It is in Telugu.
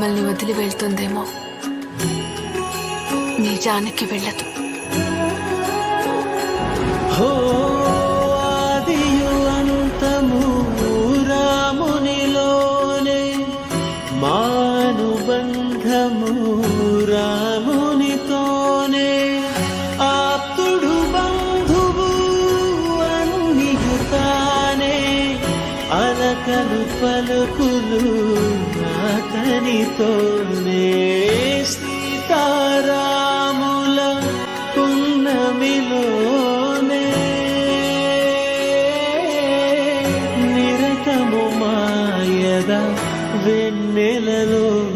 మిమ్మల్ని వదిలి వెళ్తుందేమో, నిజానికి వెళ్ళదు. ఆదియు అంతము రామునిలోనే, మానుబంధము రామునితోనే, ఆప్తుడు బంధువు అన్నియుతానే, అలకలు పలుకులు అతనితోనే. సీతారాముల పున్నమిలోనే, నిరతము మాయద వెన్నెలలోనే.